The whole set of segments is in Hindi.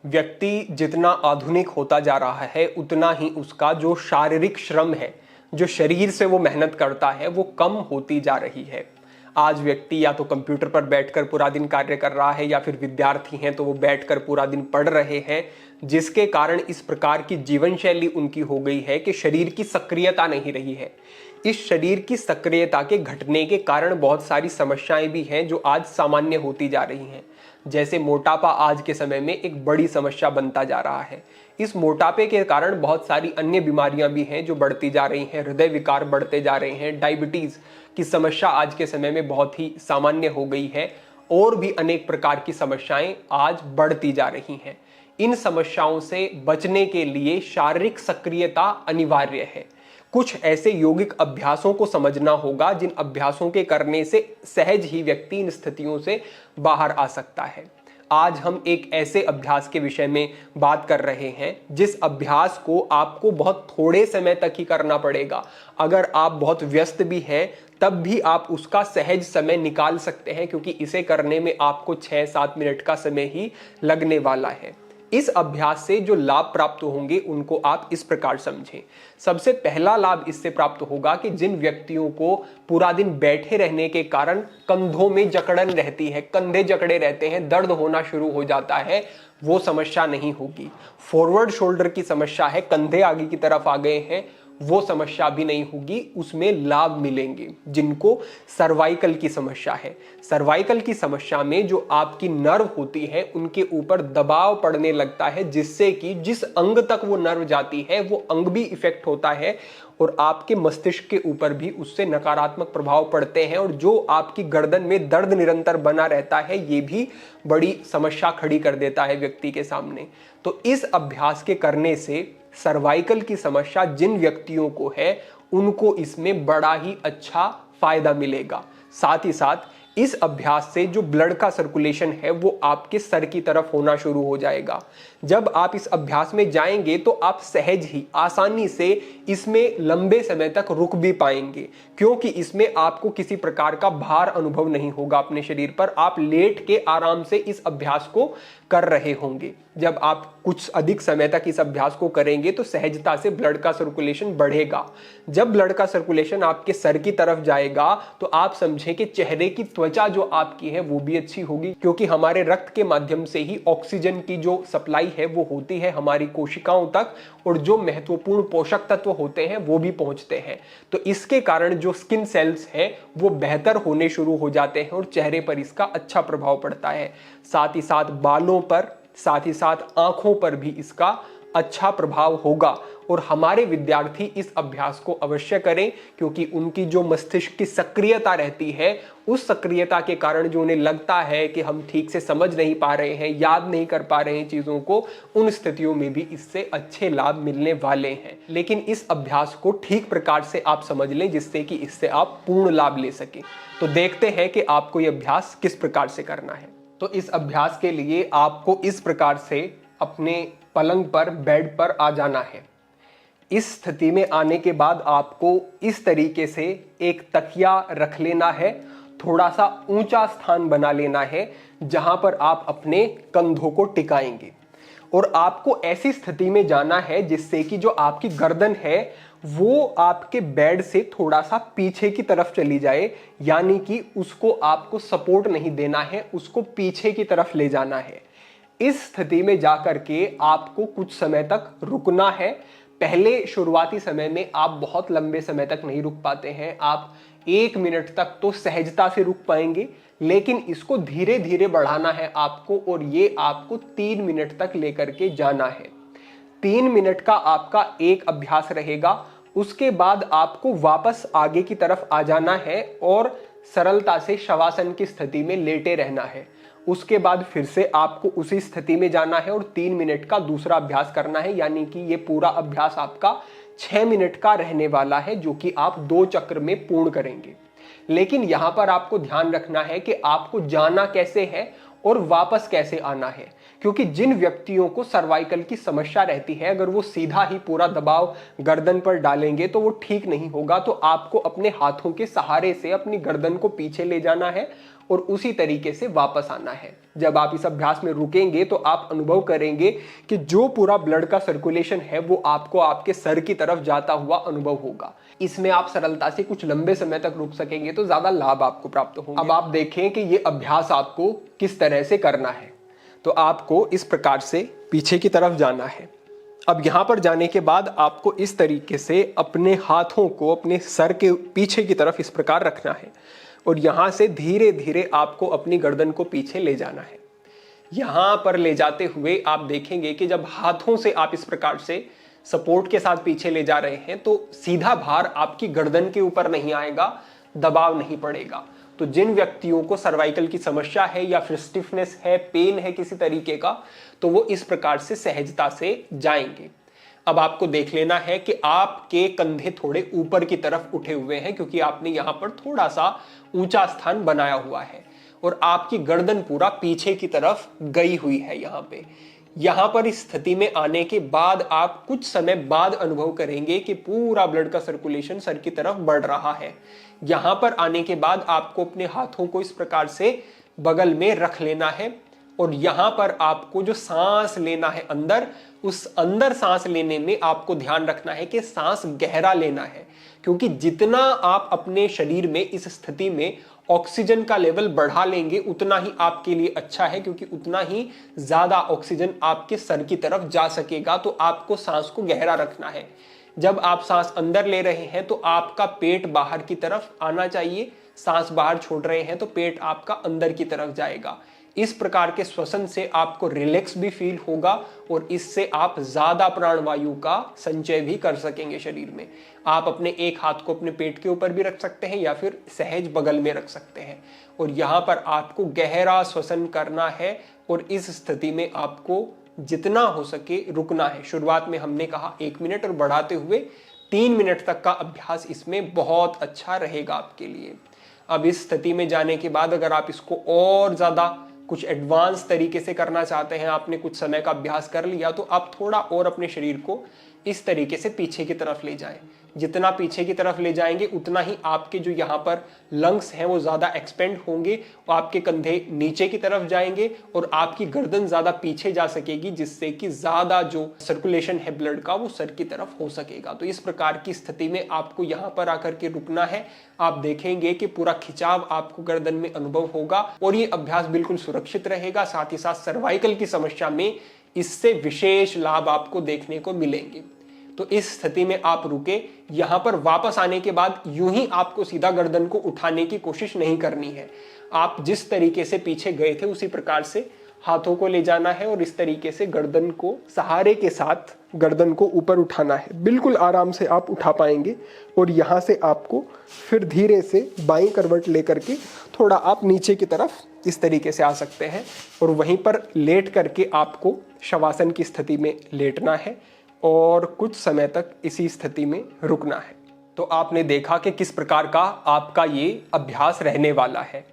व्यक्ति जितना आधुनिक होता जा रहा है उतना ही उसका जो शारीरिक श्रम है, जो शरीर से वो मेहनत करता है, वो कम होती जा रही है। आज व्यक्ति या तो कंप्यूटर पर बैठकर पूरा दिन कार्य कर रहा है या फिर विद्यार्थी हैं तो वो बैठकर पूरा दिन पढ़ रहे हैं, जिसके कारण इस प्रकार की जीवन शैली उनकी हो गई है कि शरीर की सक्रियता नहीं रही है। इस शरीर की सक्रियता के घटने के कारण बहुत सारी समस्याएं भी हैं जो आज सामान्य होती जा रही हैं। जैसे मोटापा आज के समय में एक बड़ी समस्या बनता जा रहा है। इस मोटापे के कारण बहुत सारी अन्य बीमारियां भी हैं जो बढ़ती जा रही हैं। हृदय विकार बढ़ते जा रहे हैं, डायबिटीज की समस्या आज के समय में बहुत ही सामान्य हो गई है और भी अनेक प्रकार की समस्याएं आज बढ़ती जा रही हैं। इन समस्याओं से बचने के लिए शारीरिक सक्रियता अनिवार्य है। कुछ ऐसे यौगिक अभ्यासों को समझना होगा जिन अभ्यासों के करने से सहज ही व्यक्ति इन स्थितियों से बाहर आ सकता है। आज हम एक ऐसे अभ्यास के विषय में बात कर रहे हैं जिस अभ्यास को आपको बहुत थोड़े समय तक ही करना पड़ेगा। अगर आप बहुत व्यस्त भी हैं तब भी आप उसका सहज समय निकाल सकते हैं, क्योंकि इसे करने में आपको 6-7 मिनट का समय ही लगने वाला है। इस अभ्यास से जो लाभ प्राप्त होंगे उनको आप इस प्रकार समझें। सबसे पहला लाभ इससे प्राप्त होगा कि जिन व्यक्तियों को पूरा दिन बैठे रहने के कारण कंधों में जकड़न रहती है, कंधे जकड़े रहते हैं, दर्द होना शुरू हो जाता है, वो समस्या नहीं होगी। फॉरवर्ड शोल्डर की समस्या है, कंधे आगे की तरफ आ गए हैं, वो समस्या भी नहीं होगी, उसमें लाभ मिलेंगे। जिनको सर्वाइकल की समस्या है, सर्वाइकल की समस्या में जो आपकी नर्व होती है उनके ऊपर दबाव पड़ने लगता है, जिससे कि जिस अंग तक वो नर्व जाती है वो अंग भी इफेक्ट होता है और आपके मस्तिष्क के ऊपर भी उससे नकारात्मक प्रभाव पड़ते हैं। और जो आपकी गर्दन में दर्द निरंतर बना रहता है ये भी बड़ी समस्या खड़ी कर देता है व्यक्ति के सामने। तो इस अभ्यास के करने से सर्वाइकल की समस्या जिन व्यक्तियों को है उनको इसमें बड़ा ही अच्छा फायदा मिलेगा। साथ ही साथ इस अभ्यास से जो ब्लड का सर्कुलेशन है वो आपके सर की तरफ होना शुरू हो जाएगा। जब आप इस अभ्यास में जाएंगे तो आप सहज ही आसानी से इसमें लंबे समय तक रुक भी पाएंगे, क्योंकि इसमें आपको किसी प्रकार का भार अनुभव नहीं होगा अपने शरीर पर। आप लेट के आराम से इस अभ्यास को कर रहे होंगे। जब आप कुछ अधिक समय तक इस अभ्यास को करेंगे तो सहजता से ब्लड का सर्कुलेशन बढ़ेगा। जब ब्लड का सर्कुलेशन आपके सर की तरफ जाएगा तो आप समझें कि चेहरे की त्वचा जो आपकी है वो भी अच्छी होगी, क्योंकि हमारे रक्त के माध्यम से ही ऑक्सीजन की जो सप्लाई है वो होती है हमारी कोशिकाओं तक, और जो महत्वपूर्ण पोषक तत्व होते हैं वो भी पहुंचते हैं। तो इसके कारण जो स्किन सेल्स हैं वो बेहतर होने शुरू हो जाते हैं और चेहरे पर इसका अच्छा प्रभाव पड़ता है। साथ ही साथ बालों पर, साथ ही साथ आंखों पर भी इसका अच्छा प्रभाव होगा। और हमारे विद्यार्थी इस अभ्यास को अवश्य करें, क्योंकि उनकी जो मस्तिष्क की सक्रियता रहती है उस सक्रियता के कारण जो उन्हें लगता है कि हम ठीक से समझ नहीं पा रहे हैं, याद नहीं कर पा रहे हैं चीजों को, उन स्थितियों में भी इससे अच्छे लाभ मिलने वाले हैं। लेकिन इस अभ्यास को ठीक प्रकार से आप समझ लें जिससे कि इससे आप पूर्ण लाभ ले सकें। तो देखते हैं कि आपको यह अभ्यास किस प्रकार से करना है। तो इस अभ्यास के लिए आपको इस प्रकार से अपने पलंग पर, बेड पर आ जाना है। इस स्थिति में आने के बाद आपको इस तरीके से एक तकिया रख लेना है, थोड़ा सा ऊंचा स्थान बना लेना है जहां पर आप अपने कंधों को टिकाएंगे। और आपको ऐसी स्थिति में जाना है जिससे कि जो आपकी गर्दन है वो आपके बेड से थोड़ा सा पीछे की तरफ चली जाए, यानी कि उसको आपको सपोर्ट नहीं देना है, उसको पीछे की तरफ ले जाना है। इस स्थिति में जाकर के आपको कुछ समय तक रुकना है। पहले शुरुआती समय में आप बहुत लंबे समय तक नहीं रुक पाते हैं, आप 1 मिनट तक तो सहजता से रुक पाएंगे, लेकिन इसको धीरे धीरे बढ़ाना है आपको, और ये आपको 3 मिनट तक लेकर के जाना है। 3 मिनट का आपका एक अभ्यास रहेगा। उसके बाद आपको वापस आगे की तरफ आ जाना है और सरलता से शवासन की स्थिति में लेटे रहना है। उसके बाद फिर से आपको उसी स्थिति में जाना है और 3 मिनट का दूसरा अभ्यास करना है, यानी कि ये पूरा अभ्यास आपका 6 मिनट का रहने वाला है, जो कि आप 2 चक्र में पूर्ण करेंगे। लेकिन यहां पर आपको ध्यान रखना है कि आपको जाना कैसे है और वापस कैसे आना है, क्योंकि जिन व्यक्तियों को सर्वाइकल की समस्या रहती है, अगर वो सीधा ही पूरा दबाव गर्दन पर डालेंगे तो वो ठीक नहीं होगा। तो आपको अपने हाथों के सहारे से अपनी गर्दन को पीछे ले जाना है और उसी तरीके से वापस आना है। जब आप इस अभ्यास में रुकेंगे तो आप अनुभव करेंगे कि जो पूरा ब्लड का सर्कुलेशन है वो आपको आपके सर की तरफ जाता हुआ अनुभव होगा। इसमें आप सरलता से कुछ लंबे समय तक रुक सकेंगे तो ज्यादा लाभ आपको प्राप्त होंगे। अब आप देखें कि ये अभ्यास आपको किस तरह से करना है। तो आपको इस प्रकार से पीछे की तरफ जाना है। अब यहां पर जाने के बाद आपको इस तरीके से अपने हाथों को अपने सर के पीछे की तरफ इस प्रकार रखना है और यहां से धीरे धीरे आपको अपनी गर्दन को पीछे ले जाना है। यहां पर ले जाते हुए आप देखेंगे कि जब हाथों से आप इस प्रकार से सपोर्ट के साथ पीछे ले जा रहे हैं तो सीधा भार आपकी गर्दन के ऊपर नहीं आएगा, दबाव नहीं पड़ेगा। तो जिन व्यक्तियों को सर्वाइकल की समस्या है या फिर स्टिफनेस है, पेन है किसी तरीके का, तो वो इस प्रकार से सहजता से जाएंगे। अब आपको देख लेना है कि आपके कंधे थोड़े ऊपर की तरफ उठे हुए हैं, क्योंकि आपने यहां पर थोड़ा सा ऊंचा स्थान बनाया हुआ है और आपकी गर्दन पूरा पीछे की तरफ गई हुई है। यहां पर इस स्थिति में आने के बाद आप कुछ समय बाद अनुभव करेंगे कि पूरा ब्लड का सर्कुलेशन सर की तरफ बढ़ रहा है। यहां पर आने के बाद आपको अपने हाथों को इस प्रकार से बगल में रख लेना है और यहां पर आपको जो सांस लेना है अंदर, उस अंदर सांस लेने में आपको ध्यान रखना है कि सांस गहरा लेना है, क्योंकि जितना आप अपने शरीर में इस स्थिति में ऑक्सीजन का लेवल बढ़ा लेंगे उतना ही आपके लिए अच्छा है, क्योंकि उतना ही ज्यादा ऑक्सीजन आपके सर की तरफ जा सकेगा। तो आपको सांस को गहरा रखना है। जब आप सांस अंदर ले रहे हैं तो आपका पेट बाहर की तरफ आना चाहिए, सांस बाहर छोड़ रहे हैं तो पेट आपका अंदर की तरफ जाएगा। इस प्रकार के श्वसन से आपको रिलैक्स भी फील होगा और इससे आप ज्यादा प्राणवायु का संचय भी कर सकेंगे शरीर में। आप अपने एक हाथ को अपने पेट के ऊपर भी रख सकते हैं या फिर सहज बगल में रख सकते हैं और यहाँ पर आपको गहरा श्वसन करना है और इस स्थिति में आपको जितना हो सके रुकना है। शुरुआत में हमने कहा 1 मिनट और बढ़ाते हुए 3 मिनट तक का अभ्यास इसमें बहुत अच्छा रहेगा आपके लिए। अब इस स्थिति में जाने के बाद अगर आप इसको और ज्यादा कुछ एडवांस तरीके से करना चाहते हैं, आपने कुछ समय का अभ्यास कर लिया, तो आप थोड़ा और अपने शरीर को इस तरीके से पीछे की तरफ ले जाएं। जितना पीछे की तरफ ले जाएंगे उतना ही आपके जो यहाँ पर लंग्स हैं वो ज्यादा एक्सपेंड होंगे, आपके कंधे नीचे की तरफ जाएंगे और आपकी गर्दन ज्यादा पीछे जा सकेगी, जिससे कि ज्यादा जो सर्कुलेशन है ब्लड का वो सर की तरफ हो सकेगा। तो इस प्रकार की स्थिति में आपको यहाँ पर आकर के रुकना है। आप देखेंगे कि पूरा खिंचाव आपको गर्दन में अनुभव होगा और ये अभ्यास बिल्कुल सुरक्षित रहेगा। साथ ही साथ सर्वाइकल की समस्या में इससे विशेष लाभ आपको देखने को मिलेंगे। तो इस स्थिति में आप रुके। यहां पर वापस आने के बाद यूं ही आपको सीधा गर्दन को उठाने की कोशिश नहीं करनी है। आप जिस तरीके से पीछे गए थे उसी प्रकार से हाथों को ले जाना है और इस तरीके से गर्दन को सहारे के साथ गर्दन को ऊपर उठाना है। बिल्कुल आराम से आप उठा पाएंगे और यहाँ से आपको फिर धीरे से बाईं करवट लेकर के थोड़ा आप नीचे की तरफ इस तरीके से आ सकते हैं और वहीं पर लेट करके आपको शवासन की स्थिति में लेटना है और कुछ समय तक इसी स्थिति में रुकना है। तो आपने देखा कि किस प्रकार का आपका ये अभ्यास रहने वाला है।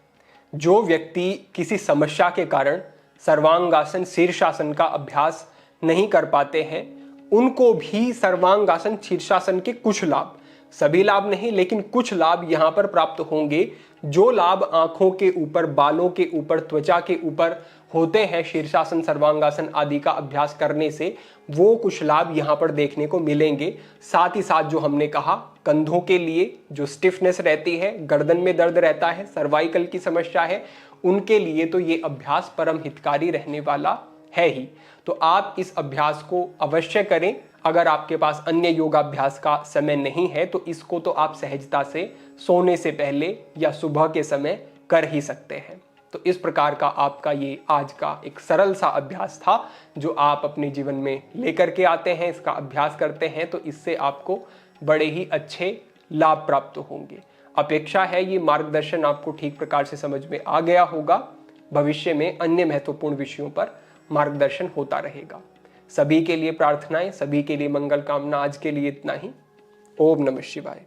जो व्यक्ति किसी समस्या के कारण सर्वांगासन शीर्षासन का अभ्यास नहीं कर पाते हैं, उनको भी सर्वांगासन शीर्षासन के कुछ लाभ, सभी लाभ नहीं लेकिन कुछ लाभ यहाँ पर प्राप्त होंगे। जो लाभ आंखों के ऊपर, बालों के ऊपर, त्वचा के ऊपर होते हैं शीर्षासन सर्वांगासन आदि का अभ्यास करने से, वो कुछ लाभ यहाँ पर देखने को मिलेंगे। साथ ही साथ जो हमने कहा, कंधों के लिए जो स्टिफनेस रहती है, गर्दन में दर्द रहता है, सर्वाइकल की समस्या है, उनके लिए तो ये अभ्यास परम हितकारी रहने वाला है ही। तो आप इस अभ्यास को अवश्य करें। अगर आपके पास अन्य योगाभ्यास का समय नहीं है तो इसको तो आप सहजता से सोने से पहले या सुबह के समय कर ही सकते हैं। तो इस प्रकार का आपका ये आज का एक सरल सा अभ्यास था जो आप अपने जीवन में लेकर के आते हैं, इसका अभ्यास करते हैं तो इससे आपको बड़े ही अच्छे लाभ प्राप्त होंगे। अपेक्षा है ये मार्गदर्शन आपको ठीक प्रकार से समझ में आ गया होगा। भविष्य में अन्य महत्वपूर्ण विषयों पर मार्गदर्शन होता रहेगा। सभी के लिए प्रार्थनाएं, सभी के लिए मंगल कामना। आज के लिए इतना ही। ओम नमः शिवाय।